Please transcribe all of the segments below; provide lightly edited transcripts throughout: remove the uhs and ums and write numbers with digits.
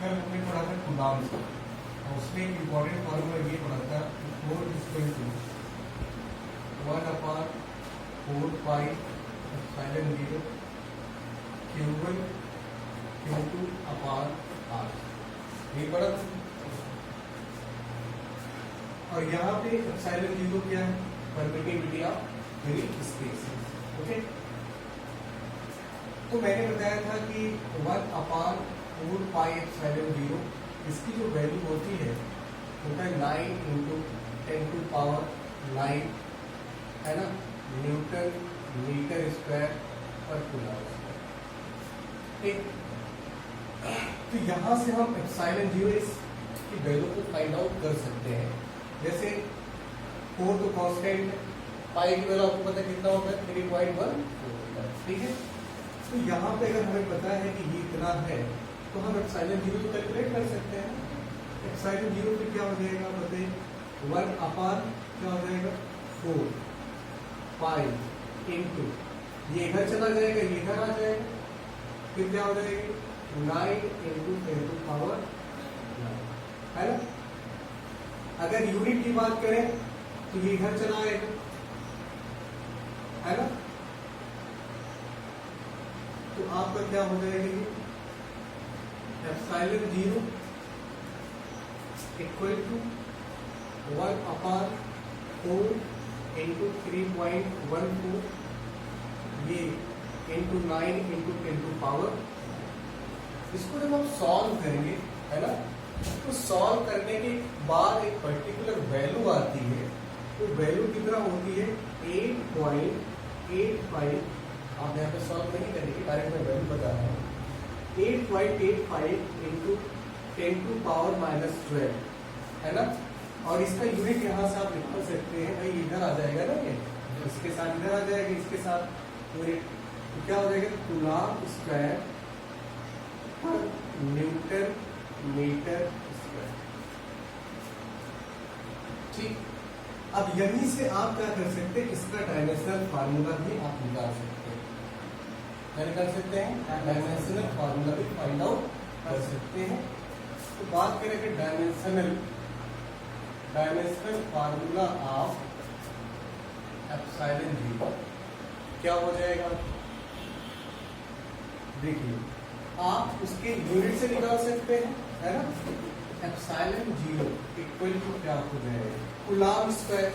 कल हमने पढ़ा था कूलम्ब्स, और उसमें एक इम्पोर्टेंट फॉर्मूला ये पढ़ा था, 4 equal to 1/4πε0 Q1 Q2 upon R, ये पढ़ा था। और यहाँ पे एप्सिलॉन 0 क्या है? Permittivity of unit spaces. Okay, तो मैंने बताया था कि 1/4πε0 इसकी जो वैल्यू होती है होता है 9 × 10⁹ है ना, न्यूटन मीटर स्क्वायर पर कूलम्ब। ठीक, तो यहाँ से हम एप्सिलॉन 0 की वैल्यू को फाइंड आउट कर सकते हैं। जैसे 4 तो कांस्टेंट, पाई की वैल्यू आपको पता है कितना होता है? 3.1। ठीक है, तो यहाँ पे अगर हमें पता है कि ये इतना है तो हम एप्सिलॉन 0 तो कैलकुलेट कर सकते हैं। एप्सिलॉन 0 पे क्या हो जाएगा बताइए? 1/, क्या हो जाएगा? 4 पाई इंटू, ये इधर चला जाएगा, ये इधर आ जाएगा, फिर क्या हो जाएगी? 9 × 10⁹ है ना। अगर यूनिट की बात करें तो ये इधर चला आएगा, है ना। तो आपका क्या हो जाएगा? ये एप्सिलॉन 0 इक्वल टू 1/4 × 3.14 ये इंटू 9 × 10⁻। इसको जब हम सॉल्व करेंगे, है ना, तो सॉल्व करने के बाद एक पर्टिकुलर वैल्यू आती है। तो वैल्यू कितना होती है? 8.85। आप यहाँ पे सॉल्व नहीं करेंगे, डायरेक्ट मैं वैल्यू बता रहा हूँ। 8.85 × 10⁻⁻12 है ना। और इसका यूनिट यहाँ से आप निकाल सकते हैं, भाई इधर आ जाएगा ना, ये इसके साथ इधर आ जाएगा, इसके साथ यूनिट, तो क्या हो जाएगा? कूलम्ब स्क्वायर पर न्यूटन मीटर स्क्वायर। ठीक, अब यहीं से आप क्या कर सकते हैं? इसका डायमेंशनल फार्मूला भी आप निकाल सकते हैं। क्या निकाल सकते हैं? डायमेंशनल फार्मूला भी फाइंड आउट कर सकते हैं। तो बात करें कि डायमेंशनल फार्मूला ऑफ एप्सिलॉन 0 क्या हो जाएगा? देखिए, आप उसके यूनिट से निकाल सकते हैं, है ना। एप्सिलॉन 0 इक्वल टू क्या हो जाएगा? Coulomb square.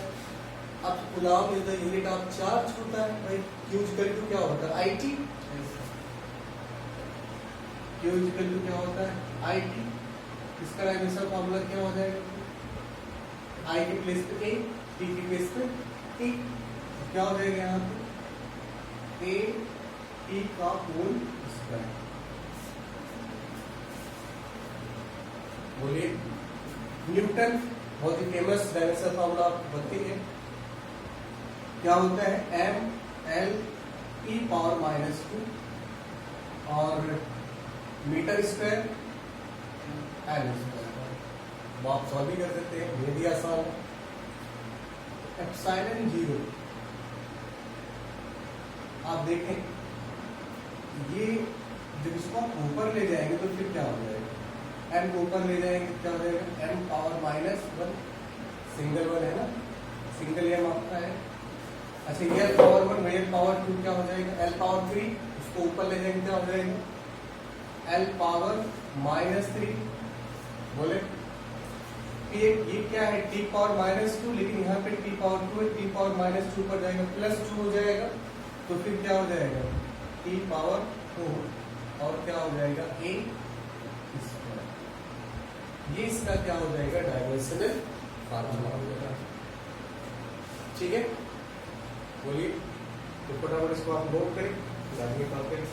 अब coulomb is the unit of charge होता है भाई। Q इक्वल टू क्या होता है? IT। Q इक्वल टू क्या होता है? IT। इसका डायमेंशनल फार्मूला क्या हो जाएगा? I के प्लेस पे A, T के प्लेस पे T। क्या हो जाएगा यहाँ पे? A T का होल स्क्वायर। बोलिए। न्यूटन बहुत ही फेमस डायमेंशनल फार्मूला आपको पता है, क्या होता है? mL⁻²। और मीटर स्क्वायर L²। आप सॉल्व भी कर सकते हैं, ये भी आसान है। एप्सिलॉन 0 आप देखें, ये जब इसको आप ऊपर ले जाएंगे तो फिर क्या हो जाएगा? m को ऊपर ले जाएंगे क्या हो जाएगा? m⁻⁻1 सिंगल 1 है ना, सिंगल m आपका है। अच्छा, ये l⁻1 l⁻2 क्या हो जाएगा? l⁻3 इसको ऊपर ले जाएंगे क्या हो जाएगा? l⁻−3। बोले ये क्या है? t⁻−2, लेकिन यहाँ पे t⁻2 है, t⁻−2 पर जाएगा +2 हो जाएगा, तो फिर क्या हो जाएगा? t⁻4 और क्या हो जाएगा? a²। ये इसका क्या हो जाएगा? डायमेंशनल फार्मूला हो जाएगा। ठीक है, बोलिए। तो फटाफट इसको आप नोट करें, आगे बात करें।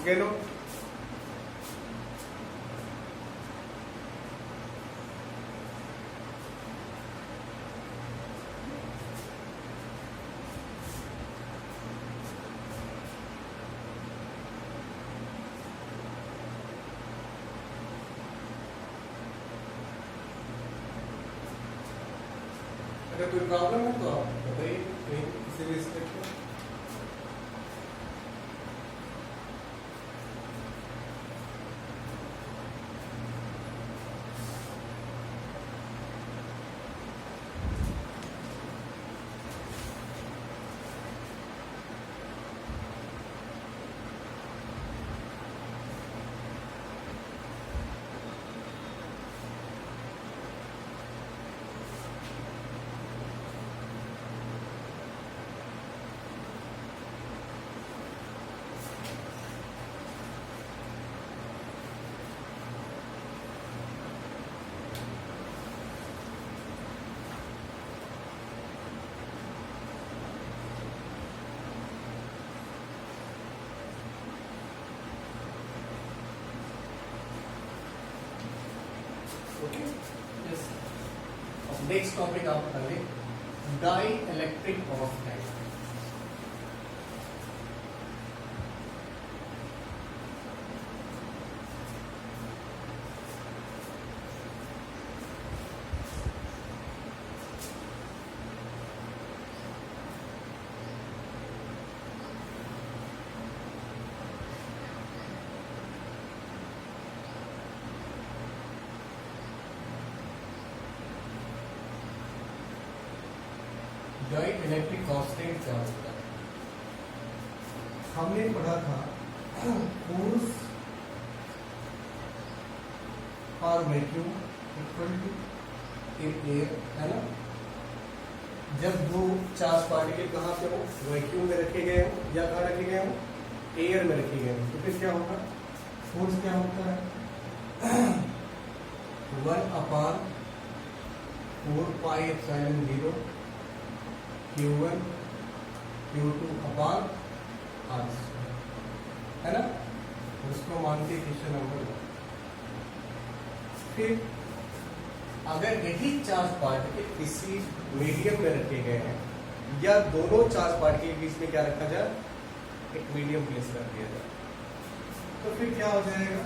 ओके नो, अगर कोई प्रॉब्लम है तो आप बताइए किसी भी स्टेप में। ओके, नेक्स्ट टॉपिक आप करेंगे dielectric oxide. Dielectric oxide क्या होता है? हमने पढ़ा था फोर्स और वैक्यूम इक्वल टू एयर, है ना। जब दो चार्ज पार्टिकल कहाँ पे हो, वैक्यूम में रखे गए हो या कहाँ रखे गए हो, एयर में रखे गए हो, तो फिर क्या होगा, फोर्स क्या होता है 1/4πε0 Q1 Q2 अपान R, है ना। उसको मानते क्वेश्चन नंबर 1। फिर अगर यही चार्ज पार्टिकल किसी मीडियम में रखे गए हैं या दोनों चार्ज पार्टिकल के बीच में क्या रखा जाए, एक मीडियम प्लेस कर दिया जाए, तो फिर क्या हो जाएगा,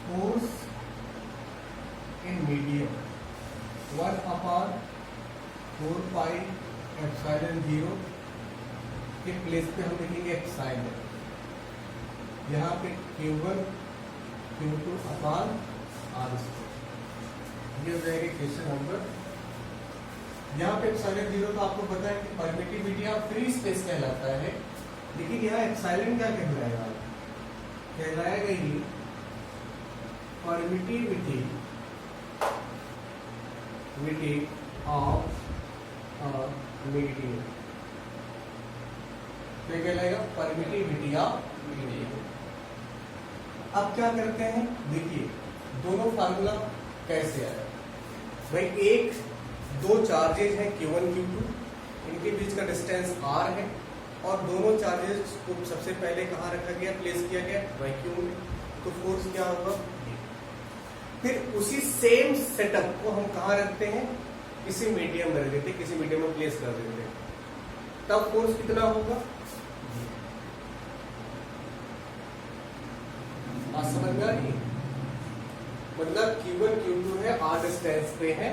फोर्स इन मीडियम 1/4πε0 के प्लेस पे हम लिखेंगे एक्साइलेंट, यहाँ पे Q1 Q2 अपान R²। ये हो जाएगा क्वेश्चन नंबर। यहाँ पे एक्साइलेंट 0 तो आपको पता है कि परमिटिविटी ऑफ फ्री स्पेस कहलाता है, लेकिन यहाँ एक्साइलेंट क्या कहलाएगा, कहलाएगा ये परमिटिविटी ऑफ मीडियम। क्या कहलाएगा, परमिटिविटी ऑफ मीडियम। अब क्या करते हैं, देखिए दोनों फार्मूला कैसे आया भाई, एक दो चार्जेज हैं Q1 Q2, इनके बीच का डिस्टेंस R है और दोनों चार्जेस को सबसे पहले कहाँ रखा गया, प्लेस किया गया वैक्यूम में, तो फोर्स क्या होगा। फिर उसी सेम सेटअप को हम कहाँ रखते हैं, किसी मीडियम में रख देते हैं, किसी मीडियम में प्लेस कर देते हैं, तब फोर्स कितना होगा, समझ में आ रही है। मतलब Q1 Q2 है, R डिस्टेंस पे है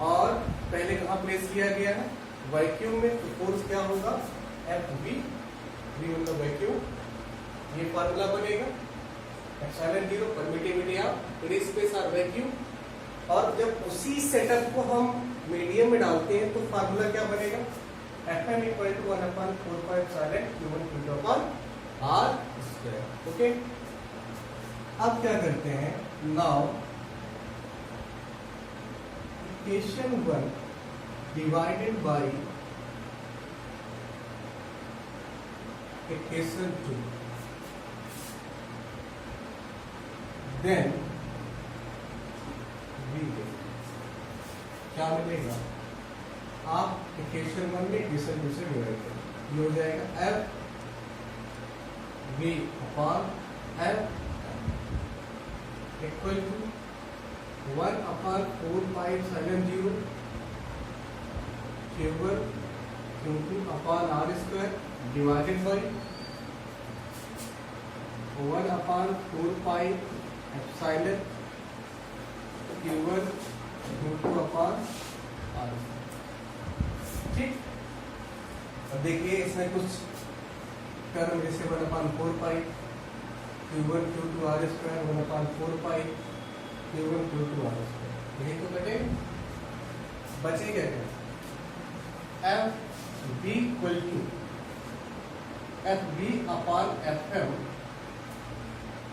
और पहले कहाँ प्लेस किया गया है, वैक्यूम में, तो फोर्स क्या होगा FV, V मतलब वैक्यूम। ये फार्मूला बनेगा एक्साइलेंट 0 परमिटिविटी ऑफ फ्री स्पेस और वैक्यूम। और जब उसी सेटअप को हम मीडियम में डालते हैं तो फार्मूला क्या बनेगा, Fm = 1/4πε Q1 Q2 अपान R²। ओके, अब क्या करते हैं, now equation 1 divided by equation 2, then क्या मिलेगा, आप इक्वेशन 1 में इक्वेशन 2 से डिवाइड करें, ये हो जाएगा F V upon F equal to 1 upon 4 pi epsilon 0 Q1 Q2 upon R square divided by 1 upon 4 pi epsilon Q1 Q2 upon R square। ठीक, अब देखिए इसमें कुछ टर्म जैसे 1 upon 4 pi Q1 Q2 R square 1 upon 4 pi Q1 Q2 R square, यही तो कटे बचेगा क्या? F B equal to F B upon F M,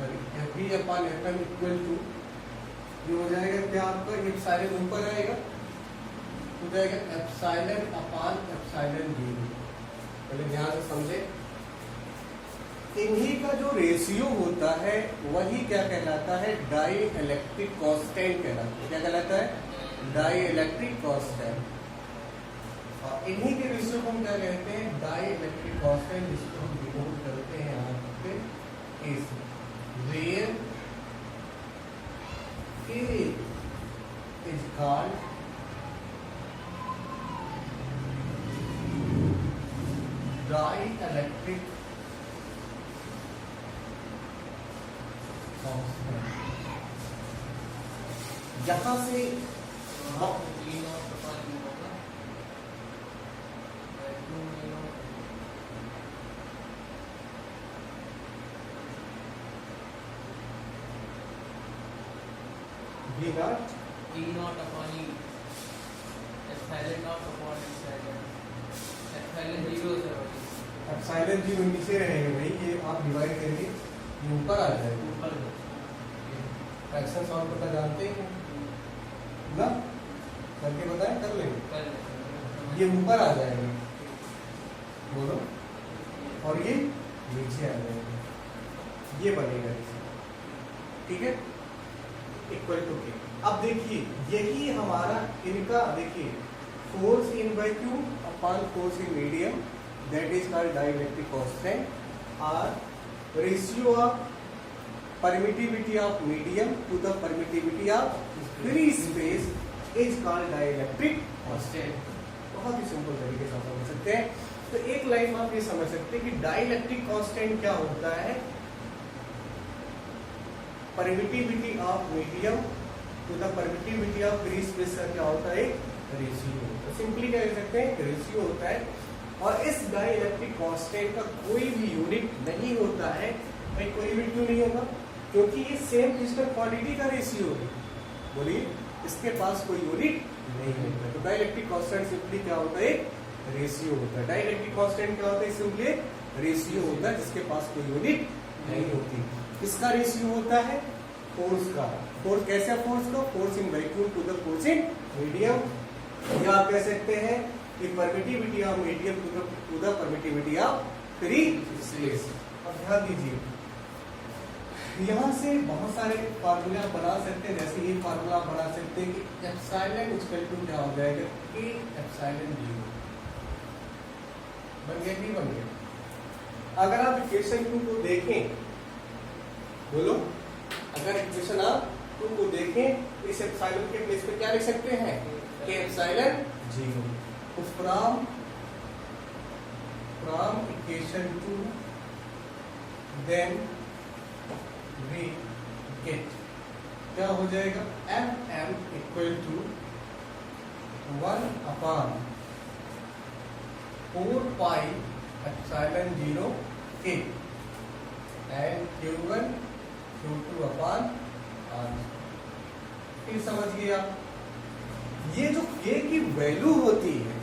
F B upon F M equal to ये हो जाएगा क्या आपका, एप्सिलॉन ऊपर आएगा हो जाएगा एप्सिलॉन अपॉन एप्सिलॉन जीरो। पहले ध्यान से समझे, इन्हीं का जो रेशियो होता है वही क्या कहलाता है, डाई इलेक्ट्रिक कांस्टेंट कहलाता है। क्या कहलाता है? Dielectric constant. और इन्हीं के रेशियो को हम क्या कहते हैं, डाई इलेक्ट्रिक कांस्टेंट, जिसको हम डिनोट करते हैं यहाँ पे ए से, where A is called dielectric constant. यहां से V naught E naught upon E, epsilon naught upon epsilon, epsilon zero है भाई, एप्सिलॉन जीरो नीचे रहेगा भाई, ये आप डिवाइड करेंगे ये ऊपर आ जाएगा। ऊपर फ्रैक्शन सॉल्व करना जानते हैं ना, करके बताएं, कर लेंगे। कर ये ऊपर आ जाएगा बोलो, और ये नीचे आ जाएगा, ये बनेगा ठीक है, इक्वल टू के। अब देखिए यही हमारा इनका, देखिए force in vacuum upon force in medium, that is called dielectric constant, और ratio of permittivity of medium to the permittivity of free space is called dielectric constant. बहुत ही सिंपल तरीके से आप समझ सकते हैं। तो एक लाइन में आप ये समझ सकते हैं कि डाइलेक्ट्रिक कांस्टेंट क्या होता है, permittivity of medium to the permittivity of free space का क्या होता है, रेशियो। तो सिंपली क्या कह सकते हैं, रेशियो होता है। और इस डाइलेक्ट्रिक कांस्टेंट का कोई भी यूनिट नहीं होता है। भाई कोई यूनिट क्यों नहीं होगा, क्योंकि ये सेम क्रिस्टल क्वांटिटी का रेशियो है। बोलिए, इसके पास कोई यूनिट नहीं होता। तो डाइलेक्ट्रिक कांस्टेंट सिंपली क्या होता है, रेशियो होता है। डाइलेक्ट्रिक कांस्टेंट क्या होता है, सिंपली रेशियो होता है जिसके पास कोई यूनिट नहीं होती। किसका रेशियो होता है, फोर्स का। फोर्स कैसे, फोर्स का, force in vacuum to the force in medium, या आप कह सकते हैं कि permittivity of medium to the permittivity of free space. अब ध्यान दीजिए, यहाँ से बहुत सारे फार्मूले आप बना सकते हैं। जैसे ये फार्मूला आप बना सकते हैं कि एप्सिलॉन इक्वल टू क्या हो जाएगा, ए एप्सिलॉन जीरो। बन गया कि बन गया। अगर आप इक्वेशन 2 को देखें, बोलो, अगर इक्वेशन आप 2 को देखें तो इस एप्सिलॉन के प्लेस पे क्या लिख सकते हैं, ए एप्सिलॉन जीरो। तो from equation 2 then we get क्या हो जाएगा, F M equal to 1 upon 4 pi epsilon zero K and Q1 Q2 upon R. फिर समझिए आप, ये जो K की वैल्यू होती है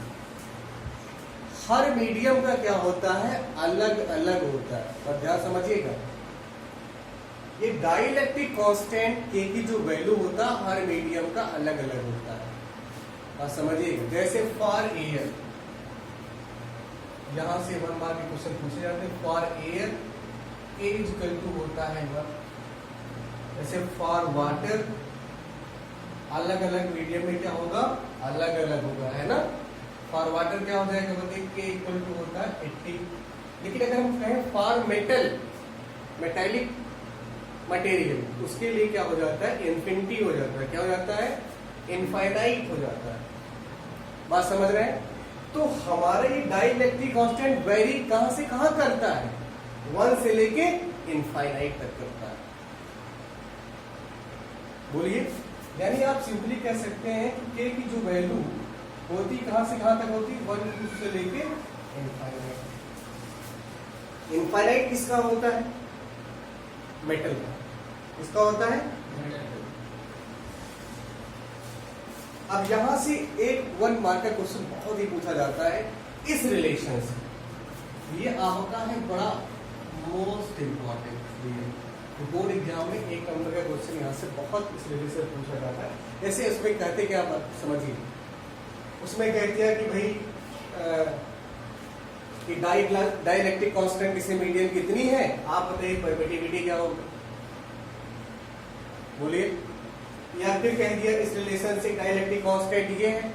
हर मीडियम का क्या होता है, अलग अलग होता है। और ध्यान समझिएगा, ये डाइलेक्ट्रिक कांस्टेंट K की जो वैल्यू होता है हर मीडियम का अलग अलग होता है। और समझिएगा, जैसे फॉर एयर, यहां से 1 मार्क के क्वेश्चन पूछे जाते हैं। For air A equal to होता है 1। जैसे फॉर वाटर अलग अलग मीडियम में क्या होगा, अलग अलग होगा, है ना। फॉर वाटर क्या हो जाएगा, बताइए, K इक्वल टू होता है 80। लेकिन अगर हम कहें फॉर मेटल, मेटेलिक मटेरियल, उसके लिए क्या हो जाता है, इन्फिनिटी हो जाता है। क्या हो जाता है, इनफाइनाइट हो जाता है। बात समझ रहे हैं? तो हमारा ये डाइलेक्ट्रिक कांस्टेंट वेरी कहां से कहां करता है, 1 से लेके इनफाइनाइट तक करता है। बोलिए, यानी आप सिंपली कह सकते हैं कि के की जो वैल्यू होती कहां से कहां तक होती, 1 से लेके इनफाइनाइट। इनफाइनाइट किसका होता है, मेटल का। किसका होता है? अब यहां से एक 1 मार्क का क्वेश्चन बहुत ही पूछा जाता है इस रिलेशन से। ये आपका है बड़ा मोस्ट इंपॉर्टेंट, बोर्ड एग्जाम में 1 नंबर का क्वेश्चन यहाँ से बहुत इस रिलेशन से पूछा जाता है। जैसे उसमें कहते क्या, आप समझिए, उसमें कहते हैं कि भाई कि डाइलेक्ट्रिक कांस्टेंट किसी मीडियम कितनी है, आप बताइए परमिटिविटी क्या होगा, बोलिए। या फिर कह दिया इस रिलेशन से डाइलेक्ट्रिक कांस्टेंट ये है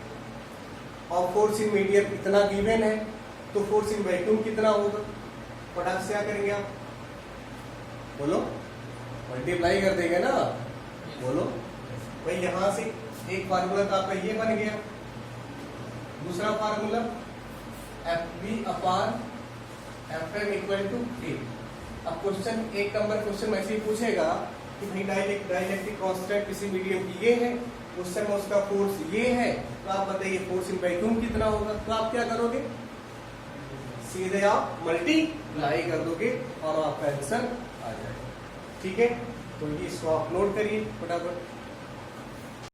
और फोर्स इन मीडियम इतना गिवन है, तो फोर्स इन वैक्यूम कितना होगा। फटाक से क्या करेंगे आप, बोलो, मल्टीप्लाई कर देंगे ना, बोलो भाई। यहां से एक फार्मूला तो आपका ये बन गया, दूसरा formula FV upon FM equal to K। अब क्वेश्चन 1 नंबर क्वेश्चन ऐसे ही पूछेगा कि भाई डाइलेक्ट्रिक कांस्टेंट किसी मीडियम की ये है, उस समय उसका फोर्स ये है, तो आप बताइए फोर्स इन वैक्यूम कितना होगा। तो आप क्या करोगे, सीधे आप मल्टीप्लाई कर दोगे और आपका आंसर आ जाएगा। ठीक है, तो ये इसको आप नोट करिए फटाफट।